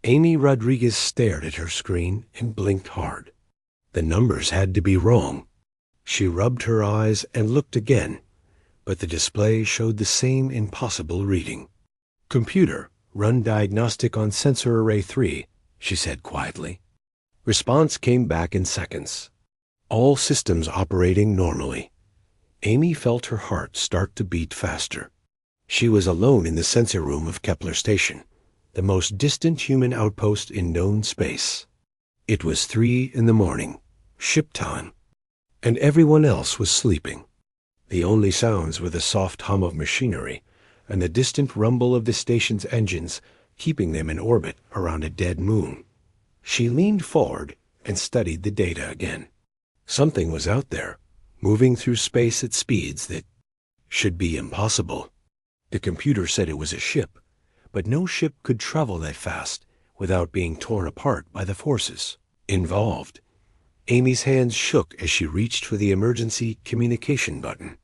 Amy Rodriguez stared at her screen and blinked hard. The numbers had to be wrong. She rubbed her eyes and looked again, but the display showed the same impossible reading. "Computer, run diagnostic on sensor array 3, she said quietly. Response came back in seconds. All systems operating normally. Amy felt her heart start to beat faster. She was alone in the sensor room of Kepler Station, the most distant human outpost in known space. It was 3 in the morning, ship time, and everyone else was sleeping. The only sounds were the soft hum of machinery and the distant rumble of the station's engines, keeping them in orbit around a dead moon. She leaned forward and studied the data again. Something was out there, moving through space at speeds that should be impossible. The computer said it was a ship, but no ship could travel that fast without being torn apart by the forces involved. Amy's hands shook as she reached for the emergency communication button.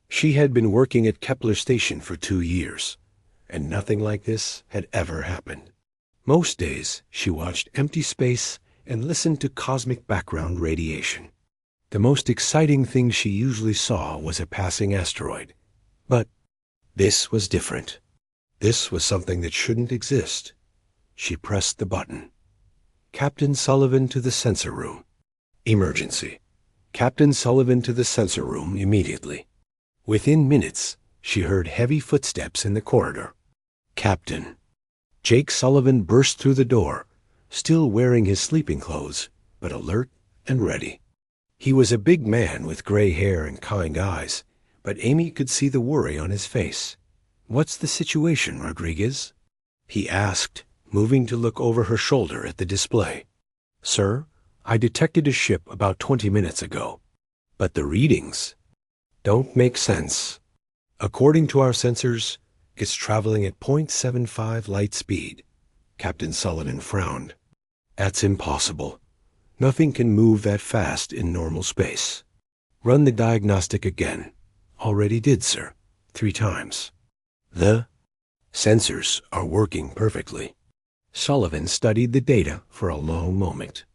She had been working at Kepler Station for 2 years, and nothing like this had ever happened. Most days, she watched empty space and listened to cosmic background radiation. The most exciting thing she usually saw was a passing asteroid. But this was different. This was something that shouldn't exist. She pressed the button. Captain Sullivan to the sensor room. Emergency. Captain Sullivan to the sensor room immediately. Within minutes, she heard heavy footsteps in the corridor. Captain. Jake Sullivan burst through the door, still wearing his sleeping clothes, but alert and ready. He was a big man with gray hair and kind eyes, but Amy could see the worry on his face. "What's the situation, Rodriguez?" he asked, moving to look over her shoulder at the display. "Sir, I detected a ship about 20 minutes ago, but the readings don't make sense. According to our sensors, it's traveling at 0.75 light speed." Captain Sullivan frowned. "That's impossible. Nothing can move that fast in normal space. Run the diagnostic again." "Already did, sir. 3 times. The sensors are working perfectly." Sullivan studied the data for a long moment.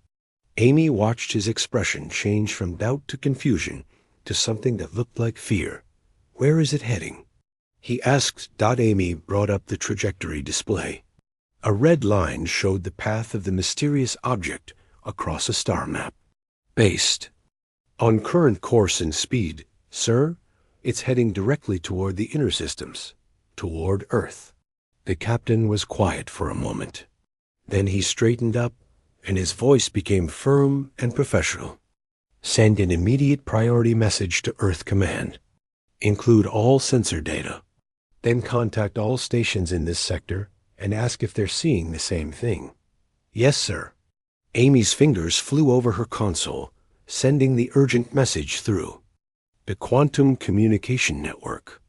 Amy watched his expression change from doubt to confusion to something that looked like fear. "Where is it heading?" he asked. Amy brought up the trajectory display. A red line showed the path of the mysterious object across a star map. "Based on current course and speed, sir, it's heading directly toward the inner systems, toward Earth." The captain was quiet for a moment. Then he straightened up, and his voice became firm and professional. "Send an immediate priority message to Earth Command. Include all sensor data. Then contact all stations in this sector and ask if they're seeing the same thing." "Yes, sir." Amy's fingers flew over her console, sending the urgent message through. The Quantum Communication Network.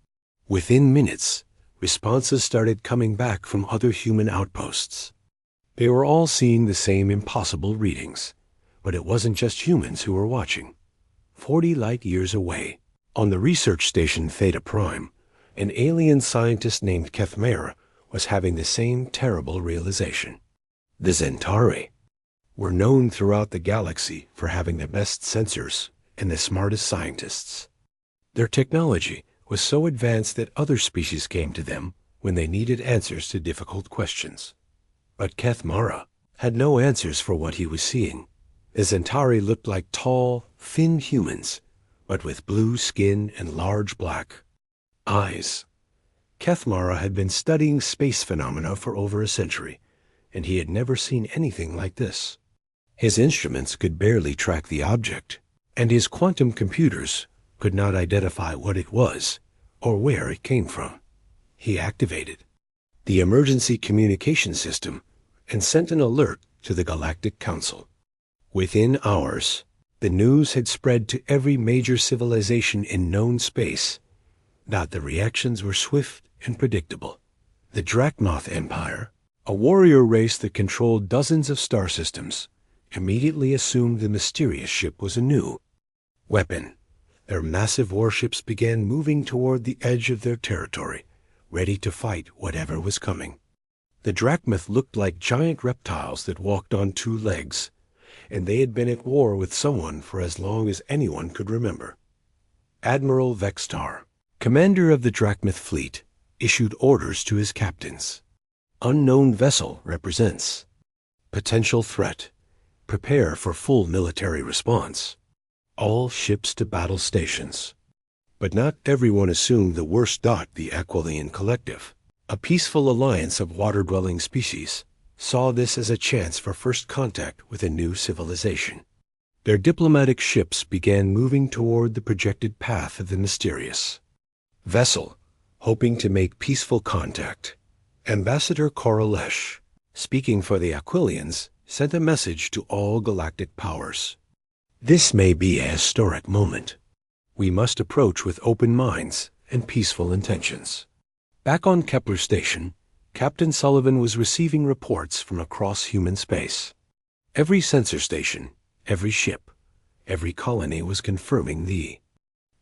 Within minutes, responses started coming back from other human outposts. They were all seeing the same impossible readings, but it wasn't just humans who were watching. 40 light years away, on the research station Theta Prime, an alien scientist named Kethmera was having the same terrible realization. The Zentari were known throughout the galaxy for having the best sensors and the smartest scientists. Their technology was so advanced that other species came to them when they needed answers to difficult questions. But Kethmera had no answers for what he was seeing. The Zentari looked like tall, thin humans, but with blue skin and large black eyes. Kethmera had been studying space phenomena for over a century, and he had never seen anything like this. His instruments could barely track the object, and his quantum computers could not identify what it was or where it came from. He activated the emergency communication system and sent an alert to the Galactic Council. Within hours, the news had spread to every major civilization in known space. The reactions were swift and predictable. The Drachmoth Empire, a warrior race that controlled dozens of star systems, immediately assumed the mysterious ship was a new weapon. Their massive warships began moving toward the edge of their territory, ready to fight whatever was coming. The drachmith looked like giant reptiles that walked on two legs, and they had been at war with someone for as long as anyone could remember. Admiral Vextar, commander of the drachmith fleet, issued orders to his captains. Unknown vessel represents potential threat. Prepare for full military response. All ships to battle stations. But not everyone assumed the worst. The Aquilian Collective, a peaceful alliance of water-dwelling species, saw this as a chance for first contact with a new civilization. Their diplomatic ships began moving toward the projected path of the mysterious vessel, hoping to make peaceful contact. Ambassador Koralesh, speaking for the Aquilians, sent a message to all galactic powers. This may be a historic moment. We must approach with open minds and peaceful intentions. Back on Kepler Station, Captain Sullivan was receiving reports from across human space. Every sensor station, every ship, every colony was confirming the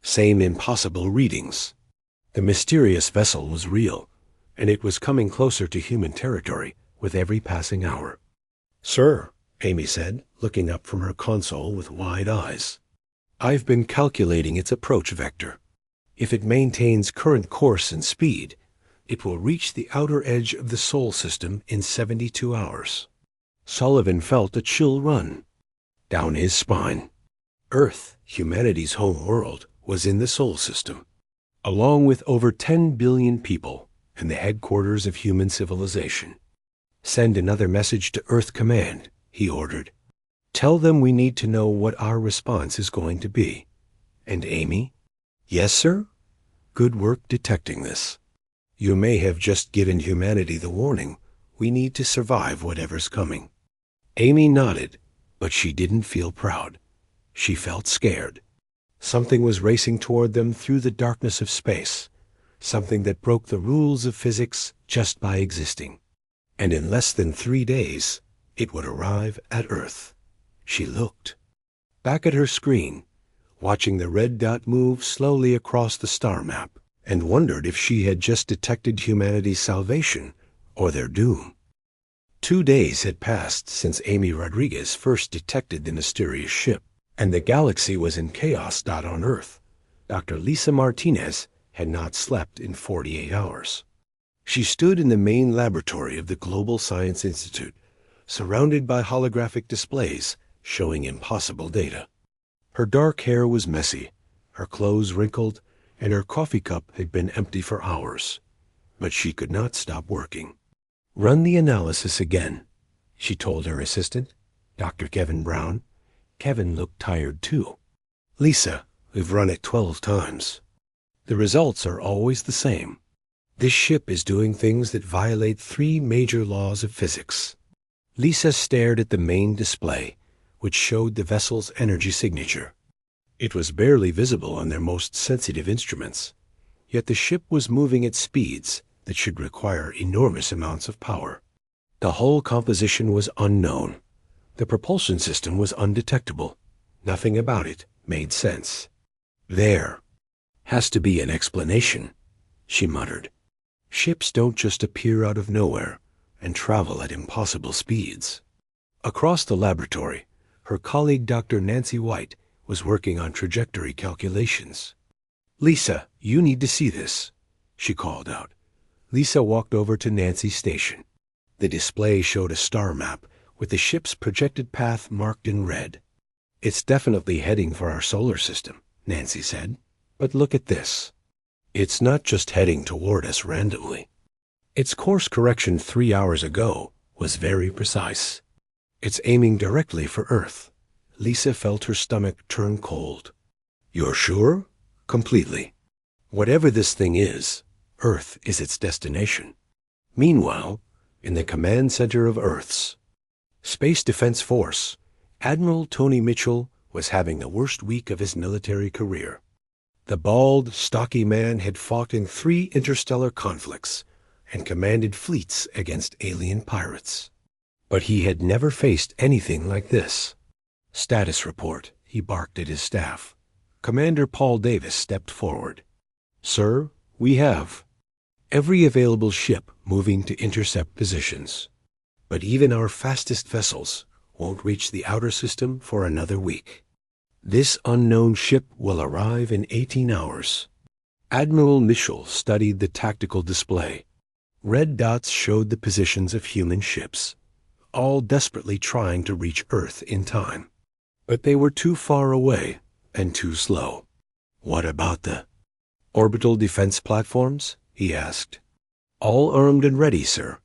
same impossible readings. The mysterious vessel was real, and it was coming closer to human territory with every passing hour. "Sir," Amy said, looking up from her console with wide eyes, "I've been calculating its approach vector. If it maintains current course and speed, it will reach the outer edge of the Sol system in 72 hours. Sullivan felt a chill run down his spine. Earth, humanity's home world, was in the Sol system, along with over 10 billion people and the headquarters of human civilization. "Send another message to Earth Command," he ordered. "Tell them we need to know what our response is going to be." And Amy? "Yes, sir? Good work detecting this. You may have just given humanity the warning. We need to survive whatever's coming." Amy nodded, but she didn't feel proud. She felt scared. Something was racing toward them through the darkness of space, something that broke the rules of physics just by existing. And in less than 3 days, it would arrive at Earth. She looked back at her screen, watching the red dot move slowly across the star map, and wondered if she had just detected humanity's salvation or their doom. 2 days had passed since Amy Rodriguez first detected the mysterious ship, and the galaxy was in chaos. On Earth, Dr. Lisa Martinez had not slept in 48 hours. She stood in the main laboratory of the Global Science Institute, surrounded by holographic displays showing impossible data. Her dark hair was messy, her clothes wrinkled, and her coffee cup had been empty for hours. But she could not stop working. "Run the analysis again," she told her assistant, Dr. Kevin Brown. Kevin looked tired too. "Lisa, we've run it 12 times. The results are always the same. This ship is doing things that violate 3 major laws of physics." Lisa stared at the main display, which showed the vessel's energy signature. It was barely visible on their most sensitive instruments, yet the ship was moving at speeds that should require enormous amounts of power. The hull composition was unknown. The propulsion system was undetectable. Nothing about it made sense. "There has to be an explanation," she muttered. "Ships don't just appear out of nowhere and travel at impossible speeds." Across the laboratory, her colleague Dr. Nancy White was working on trajectory calculations. "Lisa, you need to see this," she called out. Lisa walked over to Nancy's station. The display showed a star map with the ship's projected path marked in red. "It's definitely heading for our solar system," Nancy said. "But look at this. It's not just heading toward us randomly. Its course correction 3 hours ago was very precise. It's aiming directly for Earth." Lisa felt her stomach turn cold. "You're sure?" "Completely. Whatever this thing is, Earth is its destination." Meanwhile, in the command center of Earth's Space Defense Force, Admiral Tony Mitchell was having the worst week of his military career. The bald, stocky man had fought in 3 interstellar conflicts and commanded fleets against alien pirates. But he had never faced anything like this. "Status report," he barked at his staff. Commander Paul Davis stepped forward. "Sir, we have." every available ship moving to intercept positions. But even our fastest vessels won't reach the outer system for another week. This unknown ship will arrive in 18 hours. Admiral Mitchell studied the tactical display. Red dots showed the positions of human ships, all desperately trying to reach Earth in time. But they were too far away and too slow. What about the orbital defense platforms? He asked. All armed and ready, sir.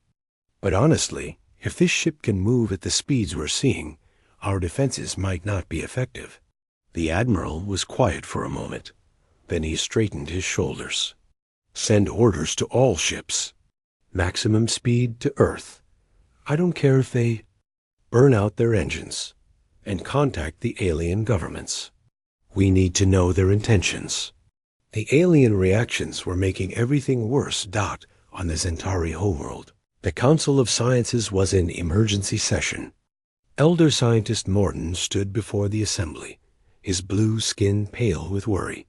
But honestly, if this ship can move at the speeds we're seeing, our defenses might not be effective. The Admiral was quiet for a moment. Then he straightened his shoulders. Send orders to all ships. Maximum speed to Earth. I don't care if they burn out their engines. And contact the alien governments. We need to know their intentions. The alien reactions were making everything worse. On the Zentari homeworld. The Council of Sciences was in emergency session. Elder Scientist Morden stood before the assembly, his blue skin pale with worry.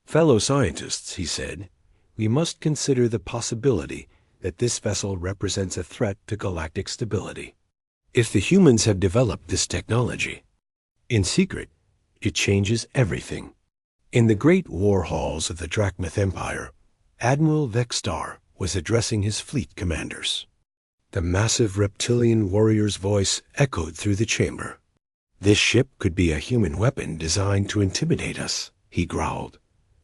Fellow scientists, he said, we must consider the possibility that this vessel represents a threat to galactic stability. If the humans have developed this technology in secret, it changes everything. In the great war halls of the Drachmath Empire, Admiral Vexstar was addressing his fleet commanders. The massive reptilian warrior's voice echoed through the chamber. This ship could be a human weapon designed to intimidate us, he growled.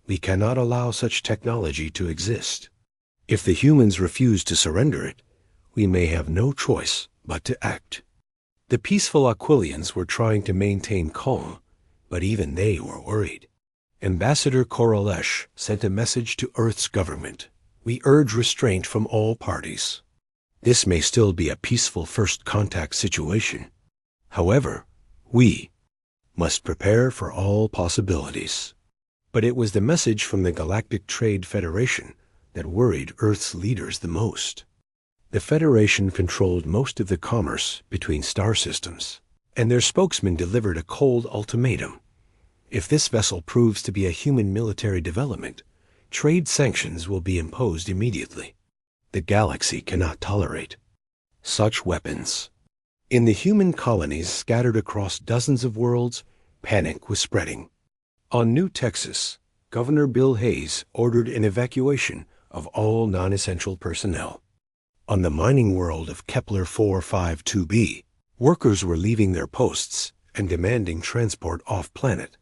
We cannot allow such technology to exist. If the humans refuse to surrender it, we may have no choice but to act. The peaceful Aquilians were trying to maintain calm, but even they were worried. Ambassador Koralesh sent a message to Earth's government. We urge restraint from all parties. This may still be a peaceful first contact situation. However, we must prepare for all possibilities. But it was the message from the Galactic Trade Federation that worried Earth's leaders the most. The Federation controlled most of the commerce between star systems, and their spokesman delivered a cold ultimatum. If this vessel proves to be a human military development, trade sanctions will be imposed immediately. The galaxy cannot tolerate such weapons. In the human colonies scattered across dozens of worlds, panic was spreading. On New Texas, Governor Bill Hayes ordered an evacuation of all non-essential personnel. On the mining world of Kepler 452b, workers were leaving their posts and demanding transport off-planet.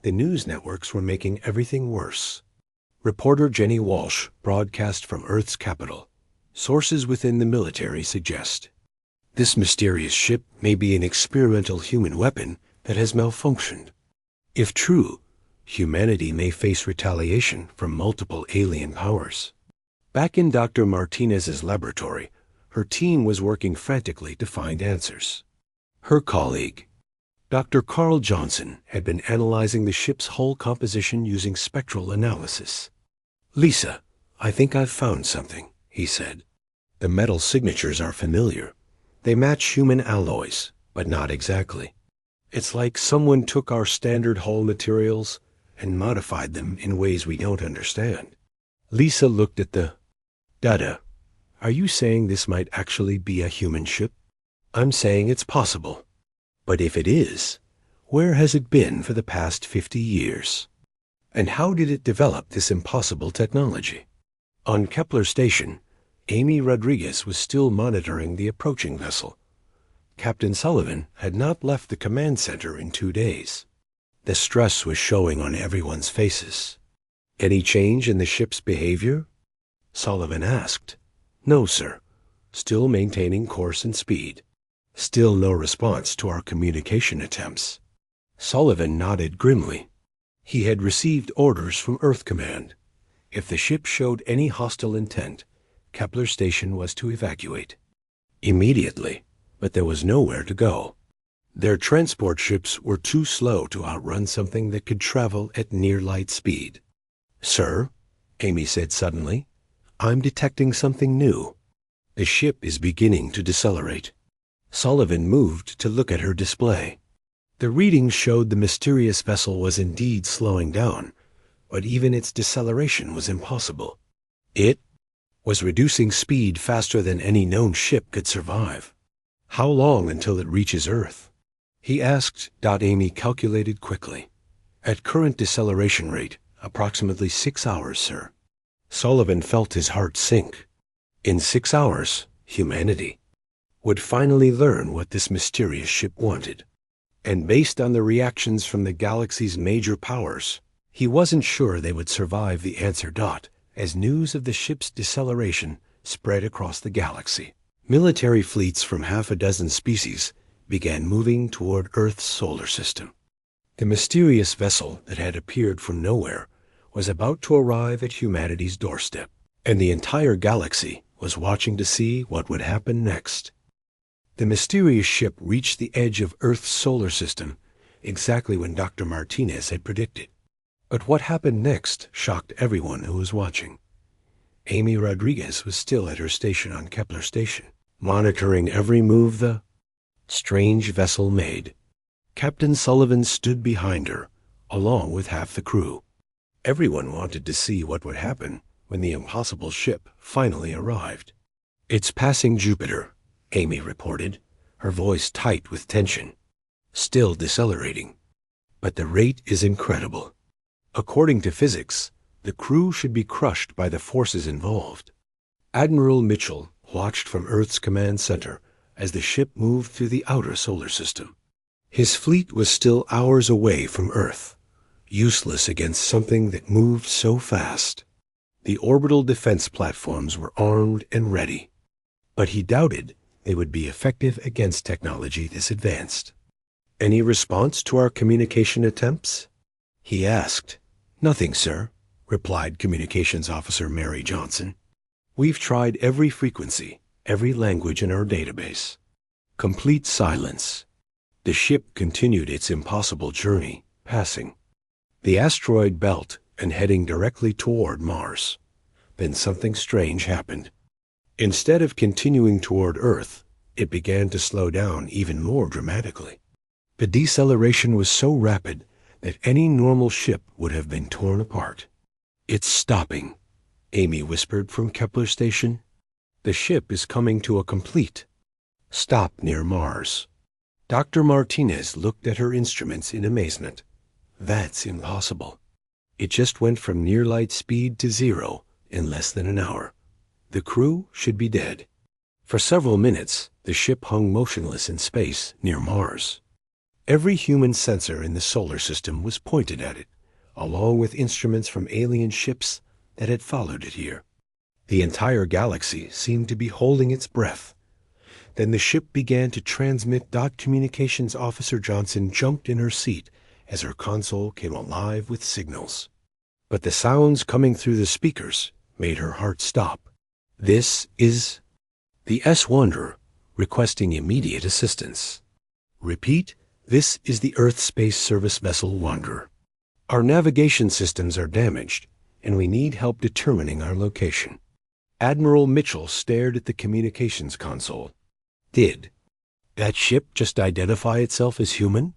The news networks were making everything worse. Reporter Jenny Walsh broadcast from Earth's capital. Sources within the military suggest this mysterious ship may be an experimental human weapon that has malfunctioned. If true, humanity may face retaliation from multiple alien powers. Back in Dr. Martinez's laboratory, her team was working frantically to find answers. Her colleague, Dr. Carl Johnson, had been analyzing the ship's hull composition using spectral analysis. Lisa, I think I've found something, he said. The metal signatures are familiar. They match human alloys, but not exactly. It's like someone took our standard hull materials and modified them in ways we don't understand. Lisa looked at the data. Are you saying this might actually be a human ship? I'm saying it's possible. But if it is, where has it been for the past 50 years? And how did it develop this impossible technology? On Kepler Station, Amy Rodriguez was still monitoring the approaching vessel. Captain Sullivan had not left the command center in 2 days. The stress was showing on everyone's faces. Any change in the ship's behavior? Sullivan asked. No, sir. Still maintaining course and speed. Still no response to our communication attempts. Sullivan nodded grimly. He had received orders from Earth Command. If the ship showed any hostile intent, Kepler Station was to evacuate. Immediately, but there was nowhere to go. Their transport ships were too slow to outrun something that could travel at near light speed. Sir, Amy said suddenly, I'm detecting something new. The ship is beginning to decelerate. Sullivan moved to look at her display. The readings showed the mysterious vessel was indeed slowing down, but even its deceleration was impossible. It was reducing speed faster than any known ship could survive. How long until it reaches Earth? He asked. Amy calculated quickly. At current deceleration rate, approximately 6 hours, sir. Sullivan felt his heart sink. In 6 hours, humanity would finally learn what this mysterious ship wanted. And based on the reactions from the galaxy's major powers, he wasn't sure they would survive the answer. As news of the ship's deceleration spread across the galaxy, military fleets from half a dozen species began moving toward Earth's solar system. The mysterious vessel that had appeared from nowhere was about to arrive at humanity's doorstep, and the entire galaxy was watching to see what would happen next. The mysterious ship reached the edge of Earth's solar system exactly when Dr. Martinez had predicted. But what happened next shocked everyone who was watching. Amy Rodriguez was still at her station on Kepler Station, monitoring every move the strange vessel made. Captain Sullivan stood behind her, along with half the crew. Everyone wanted to see what would happen when the impossible ship finally arrived. "It's passing Jupiter," Amy reported, her voice tight with tension. "Still decelerating. But the rate is incredible. According to physics, the crew should be crushed by the forces involved." Admiral Mitchell watched from Earth's command center as the ship moved through the outer solar system. His fleet was still hours away from Earth, useless against something that moved so fast. The orbital defense platforms were armed and ready, but he doubted they would be effective against technology this advanced. "Any response to our communication attempts?" he asked. "Nothing, sir," replied Communications Officer Mary Johnson. "We've tried every frequency, every language in our database." Complete silence. The ship continued its impossible journey, passing the asteroid belt and heading directly toward Mars. Then something strange happened. Instead of continuing toward Earth, it began to slow down even more dramatically. The deceleration was so rapid that any normal ship would have been torn apart. "It's stopping," Amy whispered from Kepler Station. "The ship is coming to a complete stop near Mars." Dr. Martinez looked at her instruments in amazement. "That's impossible. It just went from near light speed to zero in less than an hour. The crew should be dead." For several minutes, the ship hung motionless in space near Mars. Every human sensor in the solar system was pointed at it, along with instruments from alien ships that had followed it here. The entire galaxy seemed to be holding its breath. Then the ship began to transmit. Communications Officer Johnson jumped in her seat as her console came alive with signals. But the sounds coming through the speakers made her heart stop. "This is the S-Wanderer requesting immediate assistance. Repeat, this is the Earth Space Service vessel Wanderer. Our navigation systems are damaged, and we need help determining our location." Admiral Mitchell stared at the communications console. "Did that ship just identify itself as human?"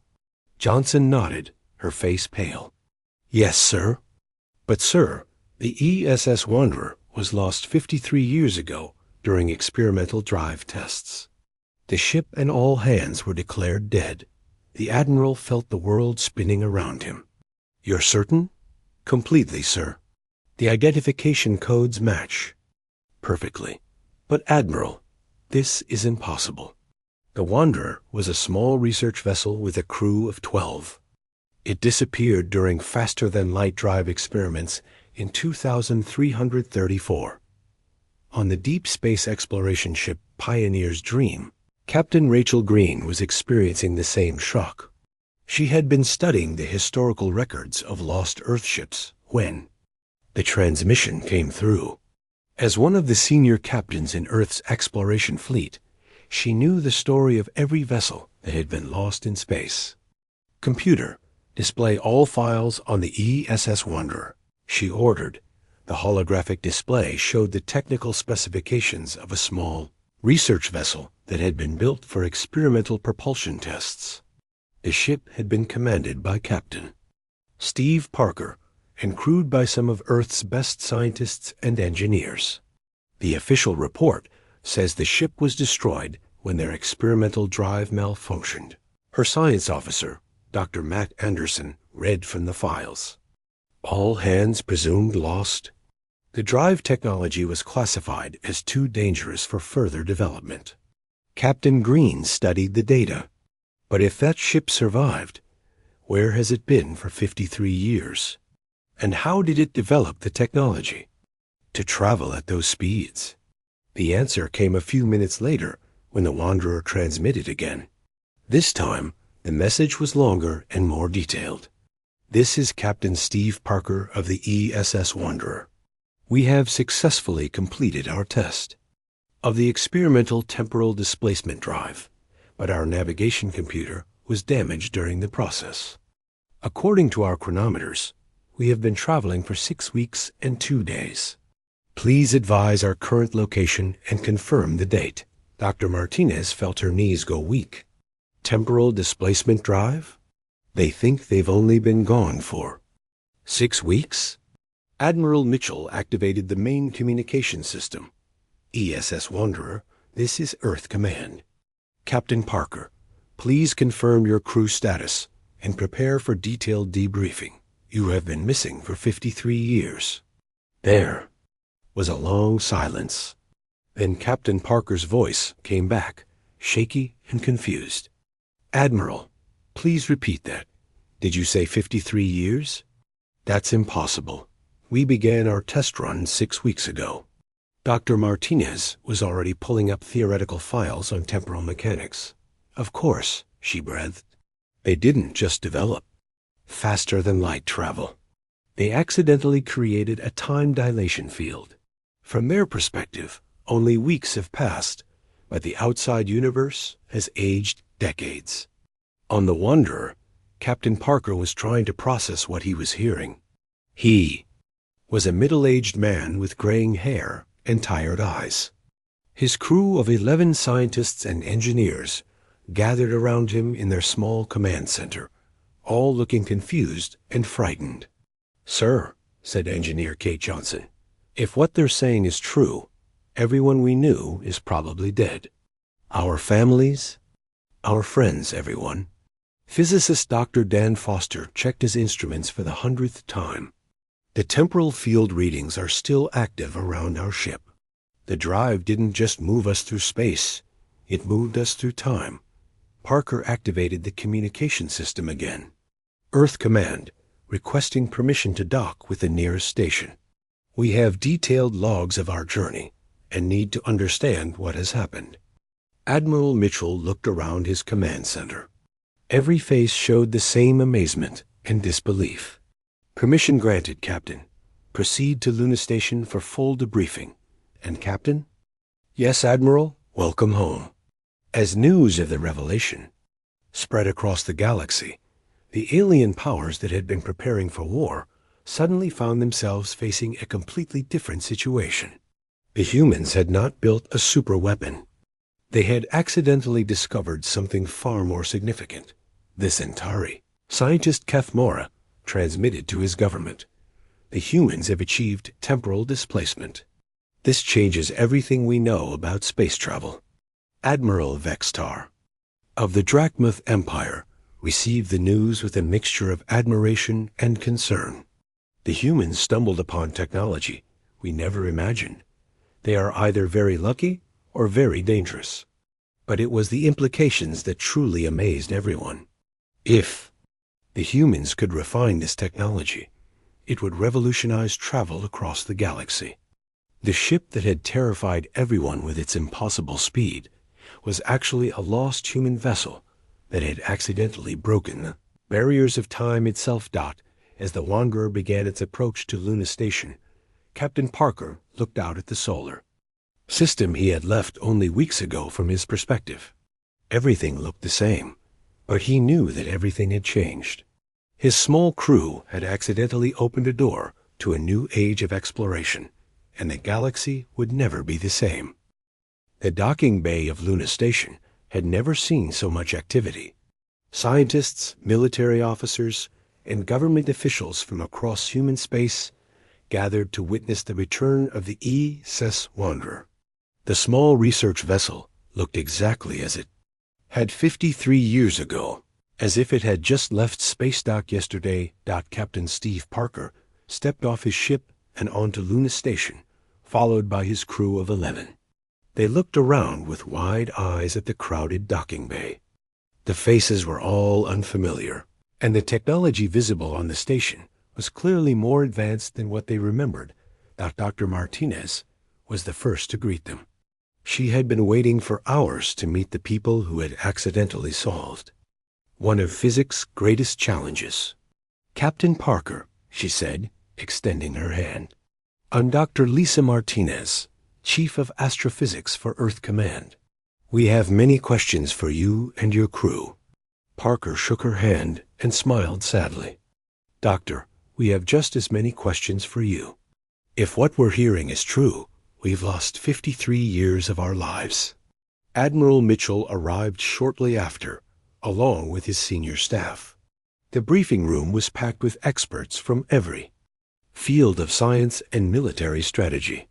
Johnson nodded, her face pale. "Yes, sir. But, sir, the ESS Wanderer was lost 53 years ago during experimental drive tests. The ship and all hands were declared dead." The Admiral felt the world spinning around him. "You're certain?" "Completely, sir. The identification codes match perfectly. But, Admiral, this is impossible. The Wanderer was a small research vessel with a crew of 12. It disappeared during faster-than-light drive experiments in 2334. On the deep space exploration ship Pioneer's Dream, Captain Rachel Green was experiencing the same shock. She had been studying the historical records of lost Earth ships when the transmission came through. As one of the senior captains in Earth's exploration fleet, she knew the story of every vessel that had been lost in space. "Computer, display all files on the ESS Wanderer," she ordered. The holographic display showed the technical specifications of a small research vessel that had been built for experimental propulsion tests. The ship had been commanded by Captain Steve Parker and crewed by some of Earth's best scientists and engineers. The official report says the ship was destroyed when their experimental drive malfunctioned. Her science officer, Dr. Matt Anderson, read from the files. All hands presumed lost. The drive technology was classified as too dangerous for further development. Captain Green studied the data. But if that ship survived, where has it been for 53 years? And how did it develop the technology to travel at those speeds? The answer came a few minutes later when the Wanderer transmitted again. This time, the message was longer and more detailed. This is Captain Steve Parker of the ESS Wanderer. We have successfully completed our test of the experimental temporal displacement drive, but our navigation computer was damaged during the process. According to our chronometers, we have been traveling for 6 weeks and 2 days. Please advise our current location and confirm the date. Dr. Martinez felt her knees go weak. Temporal displacement drive? They think they've only been gone for 6 weeks? Admiral Mitchell activated the main communication system. ESS Wanderer, this is Earth Command. Captain Parker, please confirm your crew status and prepare for detailed debriefing. You have been missing for 53 years. There was a long silence. Then Captain Parker's voice came back, shaky and confused. Admiral, please repeat that. Did you say 53 years? That's impossible. We began our test run 6 weeks ago. Dr. Martinez was already pulling up theoretical files on temporal mechanics. Of course, she breathed. They didn't just develop faster than light travel. They accidentally created a time dilation field. From their perspective, only weeks have passed, but the outside universe has aged decades. On the Wanderer, Captain Parker was trying to process what he was hearing. He was a middle-aged man with graying hair and tired eyes. His crew of 11 scientists and engineers gathered around him in their small command center, all looking confused and frightened. Sir, said Engineer Kate Johnson, if what they're saying is true, everyone we knew is probably dead. Our families, our friends, everyone. Physicist Dr. Dan Foster checked his instruments for the 100th time. The temporal field readings are still active around our ship. The drive didn't just move us through space, it moved us through time. Parker activated the communication system again. Earth Command, requesting permission to dock with the nearest station. We have detailed logs of our journey and need to understand what has happened. Admiral Mitchell looked around his command center. Every face showed the same amazement and disbelief. Permission granted, Captain. Proceed to Luna Station for full debriefing. And Captain? Yes, Admiral. Welcome home. As news of the revelation spread across the galaxy, the alien powers that had been preparing for war suddenly found themselves facing a completely different situation. The humans had not built a superweapon. They had accidentally discovered something far more significant. The Centauri. Scientist Keth Mora transmitted to his government. The humans have achieved temporal displacement. This changes everything we know about space travel. Admiral Vextar of the Drachmuth Empire received the news with a mixture of admiration and concern. The humans stumbled upon technology we never imagined. They are either very lucky or very dangerous. But it was the implications that truly amazed everyone. If the humans could refine this technology, it would revolutionize travel across the galaxy. The ship that had terrified everyone with its impossible speed was actually a lost human vessel that had accidentally broken the barriers of time itself. As the Wanderer began its approach to Luna Station, Captain Parker looked out at the solar system he had left only weeks ago. From his perspective, everything looked the same, but he knew that everything had changed. His small crew had accidentally opened a door to a new age of exploration, and the galaxy would never be the same. The docking bay of Luna Station had never seen so much activity. Scientists, military officers, and government officials from across human space gathered to witness the return of the SS Wanderer. The small research vessel looked exactly as it had 53 years ago, as if it had just left space dock yesterday. Captain Steve Parker stepped off his ship and onto Luna Station, followed by his crew of 11. They looked around with wide eyes at the crowded docking bay. The faces were all unfamiliar, and the technology visible on the station was clearly more advanced than what they remembered. Dr. Martinez was the first to greet them. She had been waiting for hours to meet the people who had accidentally solved one of physics' greatest challenges. "Captain Parker," she said, extending her hand. "I'm Dr. Lisa Martinez, Chief of Astrophysics for Earth Command. We have many questions for you and your crew." Parker shook her hand and smiled sadly. "Doctor, we have just as many questions for you. If what we're hearing is true, we've lost 53 years of our lives." Admiral Mitchell arrived shortly after, along with his senior staff. The briefing room was packed with experts from every field of science and military strategy.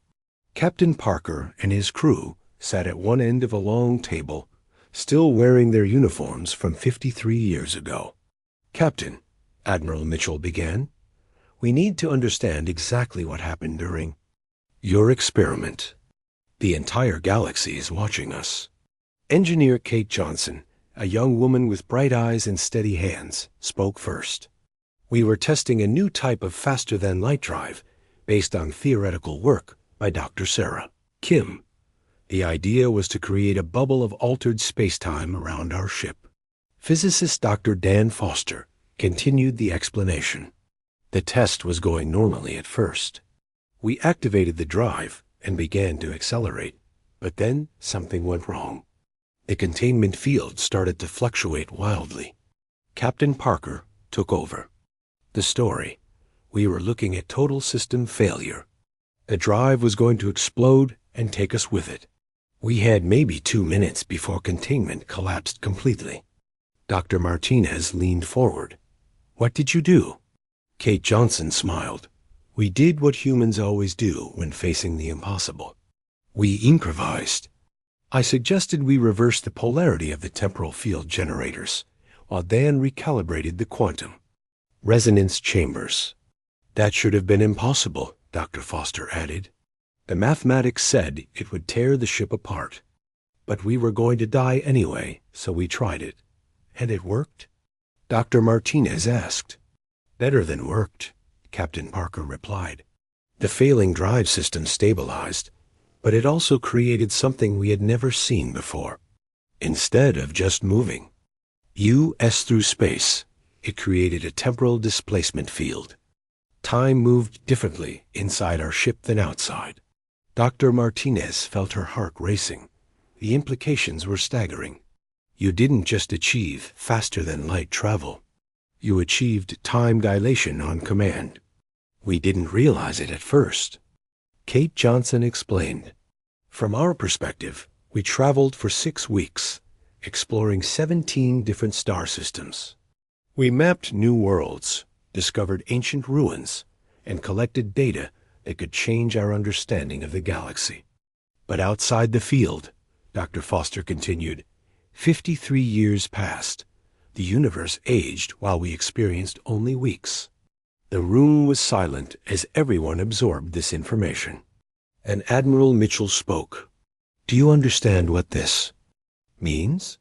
Captain Parker and his crew sat at one end of a long table, still wearing their uniforms from 53 years ago. "Captain," Admiral Mitchell began, "we need to understand exactly what happened during your experiment. The entire galaxy is watching us." Engineer Kate Johnson, a young woman with bright eyes and steady hands, spoke first. "We were testing a new type of faster-than-light drive based on theoretical work by Dr. Sarah Kim. The idea was to create a bubble of altered space-time around our ship." Physicist Dr. Dan Foster continued the explanation. "The test was going normally at first. We activated the drive and began to accelerate, but then something went wrong. The containment field started to fluctuate wildly." Captain Parker took over the story. "We were looking at total system failure. The drive was going to explode and take us with it. We had maybe 2 minutes before containment collapsed completely." Dr. Martinez leaned forward. "What did you do?" Kate Johnson smiled. "We did what humans always do when facing the impossible. We improvised. I suggested we reverse the polarity of the temporal field generators, while Dan recalibrated the quantum resonance chambers." "That should have been impossible," Dr. Foster added. "The mathematics said it would tear the ship apart. But we were going to die anyway, so we tried it. And it worked?" Dr. Martinez asked. "Better than worked," Captain Parker replied. "The failing drive system stabilized, but it also created something we had never seen before. Instead of just moving us through space, it created a temporal displacement field. Time moved differently inside our ship than outside." Dr. Martinez felt her heart racing. The implications were staggering. "You didn't just achieve faster-than-light travel. You achieved time dilation on command. We didn't realize it at first." Kate Johnson explained. "From our perspective, we traveled for 6 weeks, exploring 17 different star systems. We mapped new worlds, discovered ancient ruins, and collected data that could change our understanding of the galaxy. But outside the field," Dr. Foster continued, 53 years passed. The universe aged while we experienced only weeks." The room was silent as everyone absorbed this information. And Admiral Mitchell spoke. "Do you understand what this means?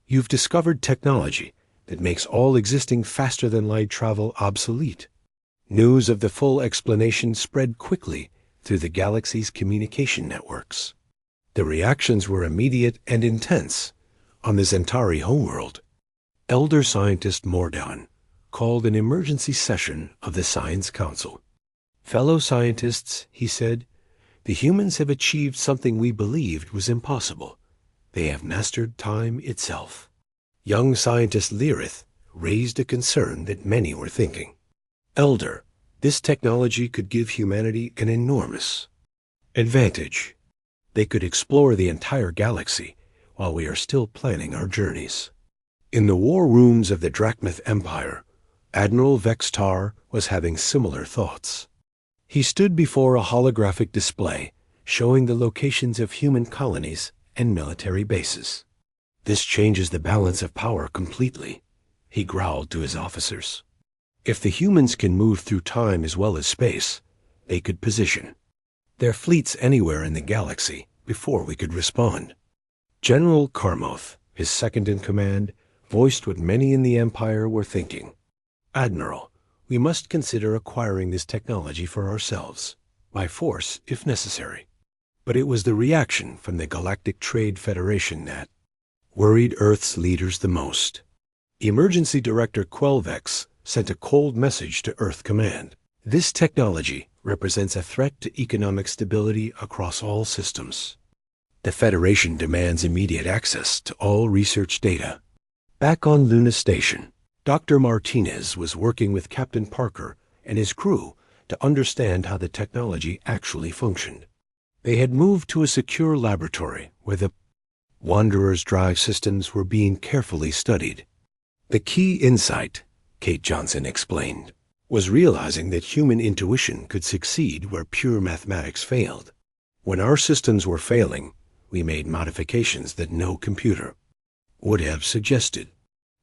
You've discovered technology that makes all existing faster-than-light travel obsolete." News of the full explanation spread quickly through the galaxy's communication networks. The reactions were immediate and intense. On the Zentari homeworld, Elder Scientist Mordan called an emergency session of the Science Council. "Fellow scientists," he said, "the humans have achieved something we believed was impossible. They have mastered time itself." Young scientist Lirith raised a concern that many were thinking. "Elder, this technology could give humanity an enormous advantage. They could explore the entire galaxy while we are still planning our journeys." In the war rooms of the Drachmath Empire, Admiral Vex Tar was having similar thoughts. He stood before a holographic display showing the locations of human colonies and military bases. "This changes the balance of power completely," he growled to his officers. "If the humans can move through time as well as space, they could position their fleets anywhere in the galaxy before we could respond." General Carmoth, his second-in-command, voiced what many in the Empire were thinking. "Admiral, we must consider acquiring this technology for ourselves, by force if necessary." But it was the reaction from the Galactic Trade Federation that worried Earth's leaders the most. Emergency Director Quelvex sent a cold message to Earth Command. "This technology represents a threat to economic stability across all systems. The Federation demands immediate access to all research data." Back on Luna Station, Dr. Martinez was working with Captain Parker and his crew to understand how the technology actually functioned. They had moved to a secure laboratory where the Wanderer's drive systems were being carefully studied. "The key insight," Kate Johnson explained, "was realizing that human intuition could succeed where pure mathematics failed. When our systems were failing, we made modifications that no computer would have suggested."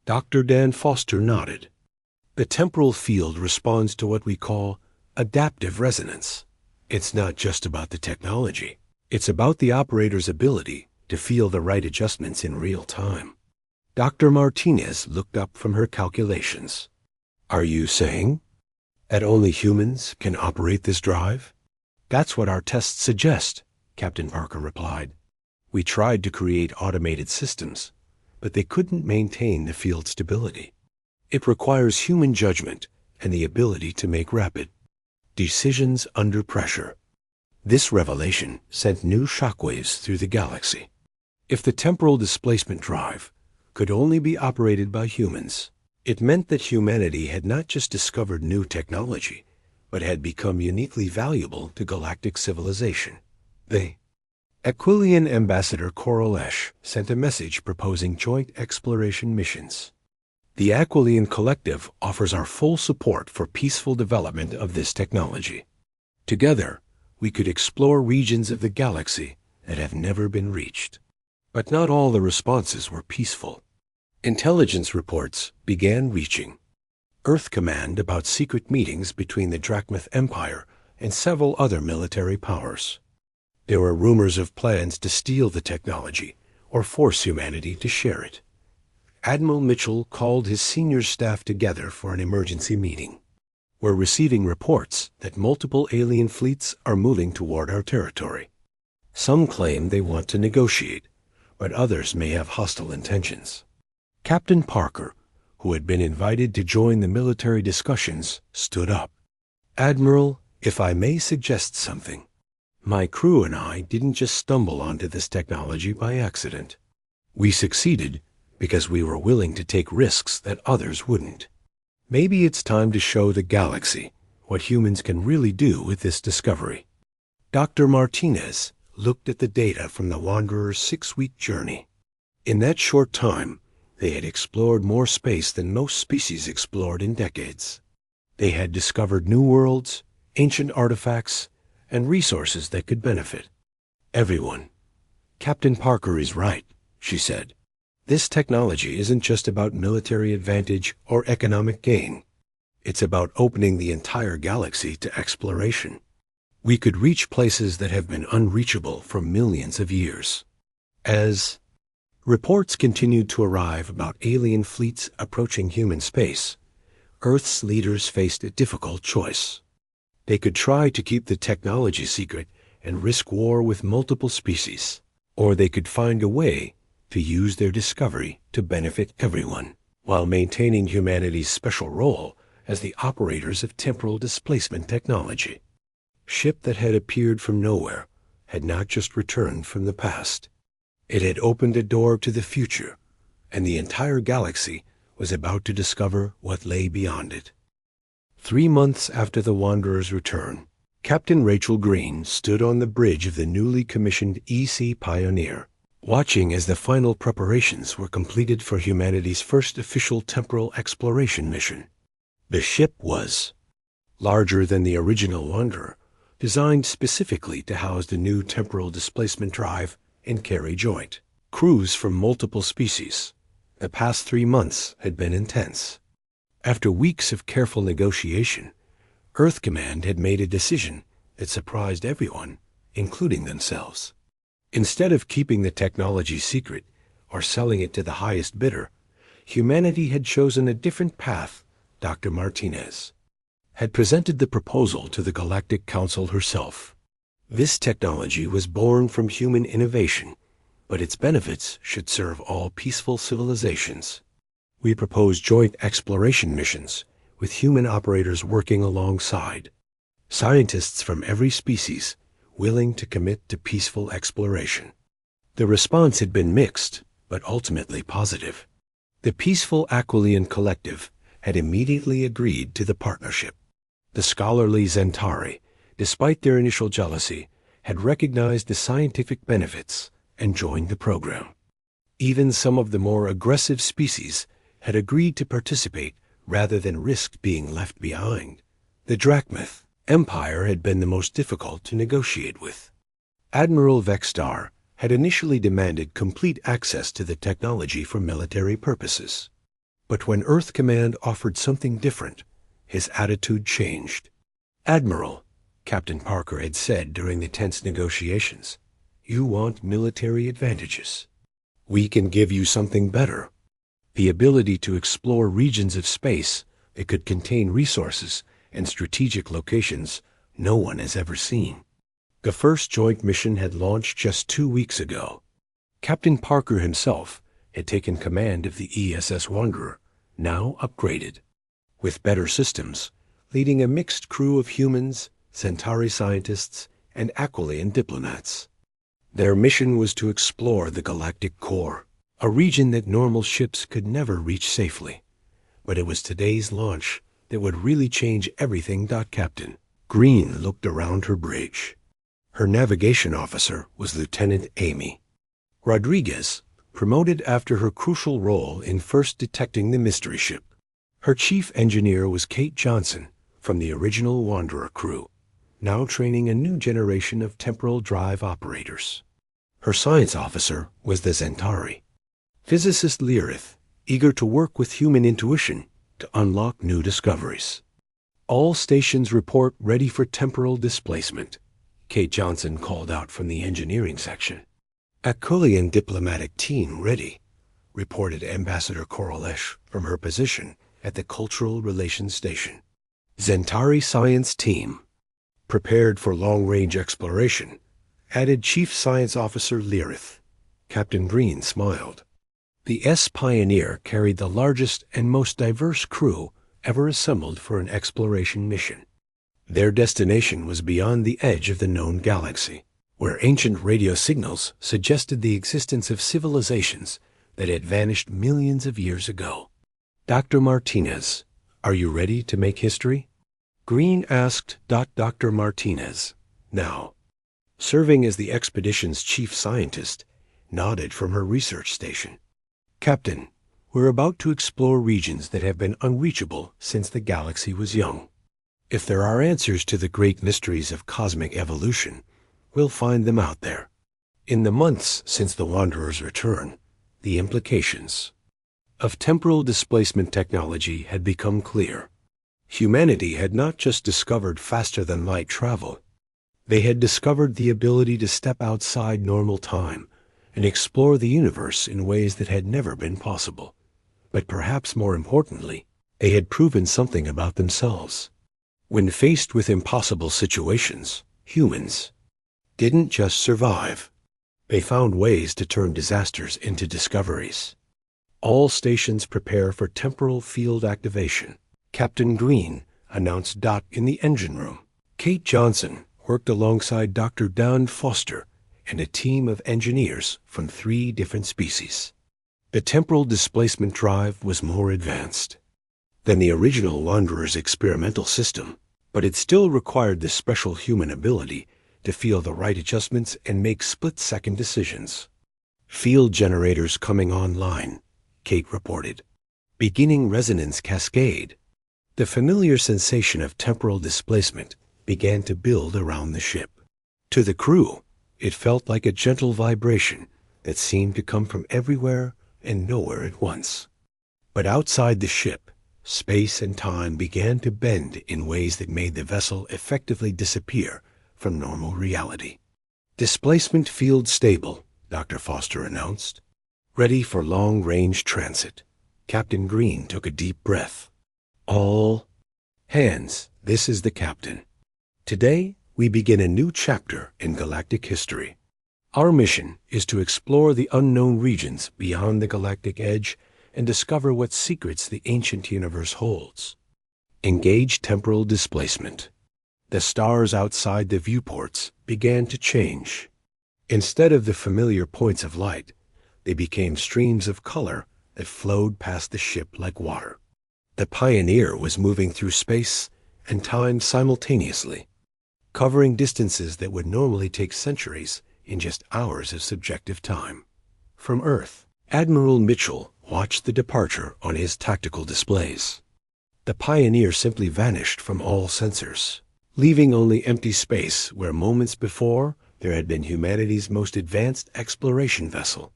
Dr. Dan Foster nodded. "The temporal field responds to what we call adaptive resonance. It's not just about the technology. It's about the operator's ability to feel the right adjustments in real time." Dr. Martinez looked up from her calculations. "Are you saying that only humans can operate this drive?" "That's what our tests suggest," Captain Parker replied. "We tried to create automated systems, but they couldn't maintain the field stability. It requires human judgment and the ability to make rapid decisions under pressure." This revelation sent new shockwaves through the galaxy. If the temporal displacement drive could only be operated by humans, it meant that humanity had not just discovered new technology, but had become uniquely valuable to galactic civilization. The Aquilian Ambassador Coralesh sent a message proposing joint exploration missions. "The Aquilian Collective offers our full support for peaceful development of this technology. Together, we could explore regions of the galaxy that have never been reached." But not all the responses were peaceful. Intelligence reports began reaching Earth Command about secret meetings between the Drachmath Empire and several other military powers. There were rumors of plans to steal the technology or force humanity to share it. Admiral Mitchell called his senior staff together for an emergency meeting. "We're receiving reports that multiple alien fleets are moving toward our territory. Some claim they want to negotiate, but others may have hostile intentions." Captain Parker, who had been invited to join the military discussions, stood up. "Admiral, if I may suggest something, my crew and I didn't just stumble onto this technology by accident. We succeeded because we were willing to take risks that others wouldn't. Maybe it's time to show the galaxy what humans can really do with this discovery." Dr. Martinez looked at the data from the Wanderer's 6-week journey. In that short time, they had explored more space than most species explored in decades. They had discovered new worlds, ancient artifacts, and resources that could benefit everyone. "Captain Parker is right," she said. "This technology isn't just about military advantage or economic gain. It's about opening the entire galaxy to exploration. We could reach places that have been unreachable for millions of years." As reports continued to arrive about alien fleets approaching human space, Earth's leaders faced a difficult choice. They could try to keep the technology secret and risk war with multiple species, or they could find a way to use their discovery to benefit everyone, while maintaining humanity's special role as the operators of temporal displacement technology. Ship that had appeared from nowhere had not just returned from the past. It had opened a door to the future, and the entire galaxy was about to discover what lay beyond it. 3 months after the Wanderer's return, Captain Rachel Green stood on the bridge of the newly commissioned EC Pioneer, watching as the final preparations were completed for humanity's first official temporal exploration mission. The ship was larger than the original Wanderer, designed specifically to house the new temporal displacement drive and carry joint. Crews from multiple species. The past 3 months had been intense. After weeks of careful negotiation, Earth Command had made a decision that surprised everyone, including themselves. Instead of keeping the technology secret or selling it to the highest bidder, humanity had chosen a different path. Dr. Martinez had presented the proposal to the Galactic Council herself. This technology was born from human innovation, but its benefits should serve all peaceful civilizations. We propose joint exploration missions with human operators working alongside. Scientists from every species willing to commit to peaceful exploration. The response had been mixed, but ultimately positive. The peaceful Aquilian Collective had immediately agreed to the partnership. The scholarly Zentari, despite their initial jealousy, had recognized the scientific benefits and joined the program. Even some of the more aggressive species had agreed to participate rather than risk being left behind. The Drachmith Empire had been the most difficult to negotiate with. Admiral Vexstar had initially demanded complete access to the technology for military purposes. But when Earth Command offered something different, his attitude changed. "Admiral," Captain Parker had said during the tense negotiations, "you want military advantages. We can give you something better. The ability to explore regions of space that could contain resources and strategic locations no one has ever seen." The first joint mission had launched just 2 weeks ago. Captain Parker himself had taken command of the ESS Wanderer, now upgraded, with better systems, leading a mixed crew of humans, Centauri scientists, and Aquilian diplomats. Their mission was to explore the galactic core, a region that normal ships could never reach safely. But it was today's launch that would really change everything. Captain Green looked around her bridge. Her navigation officer was Lieutenant Amy Rodriguez, promoted after her crucial role in first detecting the mystery ship. Her chief engineer was Kate Johnson from the original Wanderer crew, now training a new generation of temporal drive operators. Her science officer was the Zentari physicist Lyrith, eager to work with human intuition to unlock new discoveries. "All stations report ready for temporal displacement," Kate Johnson called out from the engineering section. "Aquilian diplomatic team ready," reported Ambassador Koralesh from her position at the Cultural Relations Station. "Zentari science team prepared for long-range exploration," added Chief Science Officer Lyrith. Captain Green smiled. The S-Pioneer carried the largest and most diverse crew ever assembled for an exploration mission. Their destination was beyond the edge of the known galaxy, where ancient radio signals suggested the existence of civilizations that had vanished millions of years ago. "Dr. Martinez, are you ready to make history?" Green asked. Dr. Martinez, now serving as the expedition's chief scientist, nodded from her research station. "Captain, we're about to explore regions that have been unreachable since the galaxy was young. If there are answers to the great mysteries of cosmic evolution, we'll find them out there. In the months since the Wanderer's return, the implications of temporal displacement technology had become clear. Humanity had not just discovered faster-than-light travel. They had discovered the ability to step outside normal time and explore the universe in ways that had never been possible. But perhaps more importantly, they had proven something about themselves. When faced with impossible situations, humans didn't just survive. They found ways to turn disasters into discoveries. "All stations prepare for temporal field activation," Captain Green announced. In the engine room, Kate Johnson worked alongside Dr. Dan Foster and a team of engineers from 3 different species. The temporal displacement drive was more advanced than the original Wanderer's experimental system, but it still required the special human ability to feel the right adjustments and make split-second decisions. "Field generators coming online," Kate reported. "Beginning resonance cascade." The familiar sensation of temporal displacement began to build around the ship. To the crew, it felt like a gentle vibration that seemed to come from everywhere and nowhere at once. But outside the ship, space and time began to bend in ways that made the vessel effectively disappear from normal reality. "Displacement field stable," Dr. Foster announced. "Ready for long-range transit." Captain Green took a deep breath. "All hands, this is the captain. Today, we begin a new chapter in galactic history. Our mission is to explore the unknown regions beyond the galactic edge and discover what secrets the ancient universe holds. Engage temporal displacement." The stars outside the viewports began to change. Instead of the familiar points of light, they became streams of color that flowed past the ship like water. The Pioneer was moving through space and time simultaneously, covering distances that would normally take centuries in just hours of subjective time. From Earth, Admiral Mitchell watched the departure on his tactical displays. The Pioneer simply vanished from all sensors, leaving only empty space where moments before there had been humanity's most advanced exploration vessel.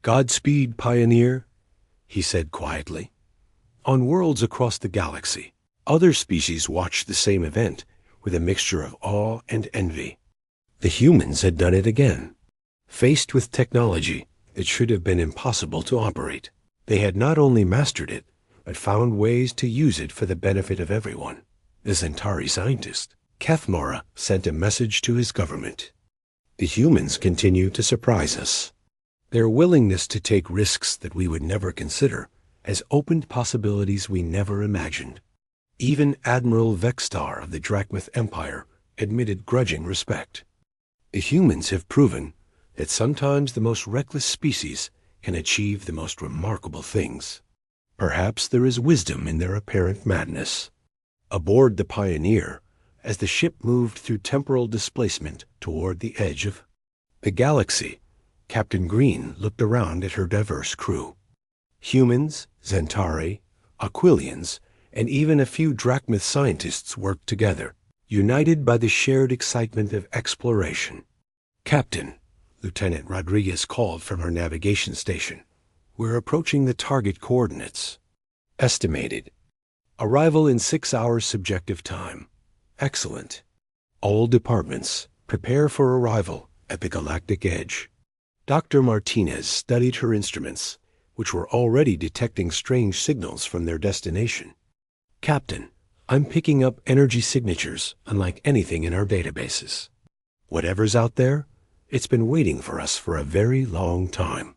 "Godspeed, Pioneer," he said quietly. On worlds across the galaxy, other species watched the same event with a mixture of awe and envy. The humans had done it again. Faced with technology that should have been impossible to operate, they had not only mastered it, but found ways to use it for the benefit of everyone. The Centauri scientist, Kethmora, sent a message to his government. "The humans continue to surprise us. Their willingness to take risks that we would never consider has opened possibilities we never imagined." Even Admiral Vextar of the Drachmith Empire admitted grudging respect. "The humans have proven that sometimes the most reckless species can achieve the most remarkable things. Perhaps there is wisdom in their apparent madness." Aboard the Pioneer, as the ship moved through temporal displacement toward the edge of the galaxy, Captain Green looked around at her diverse crew. Humans, Centauri, Aquilians, and even a few Drachmith scientists worked together, united by the shared excitement of exploration. "Captain," Lieutenant Rodriguez called from her navigation station, "we're approaching the target coordinates. Estimated. Arrival in 6 hours subjective time. Excellent. All departments, prepare for arrival at the galactic edge." Dr. Martinez studied her instruments, which were already detecting strange signals from their destination. "Captain, I'm picking up energy signatures unlike anything in our databases. Whatever's out there, it's been waiting for us for a very long time."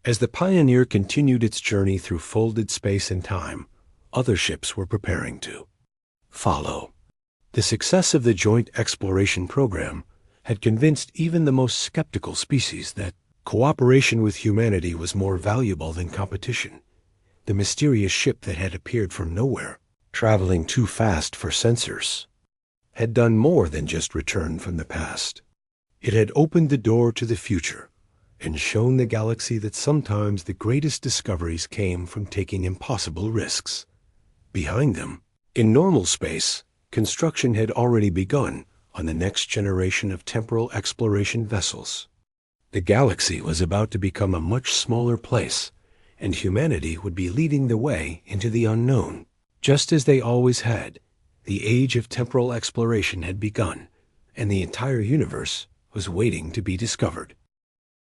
As the Pioneer continued its journey through folded space and time, other ships were preparing to follow. The success of the joint exploration program had convinced even the most skeptical species that cooperation with humanity was more valuable than competition. The mysterious ship that had appeared from nowhere, traveling too fast for sensors, had done more than just return from the past. It had opened the door to the future and shown the galaxy that sometimes the greatest discoveries came from taking impossible risks. Behind them, in normal space, construction had already begun on the next generation of temporal exploration vessels. The galaxy was about to become a much smaller place, and humanity would be leading the way into the unknown. Just as they always had, the age of temporal exploration had begun, and the entire universe was waiting to be discovered.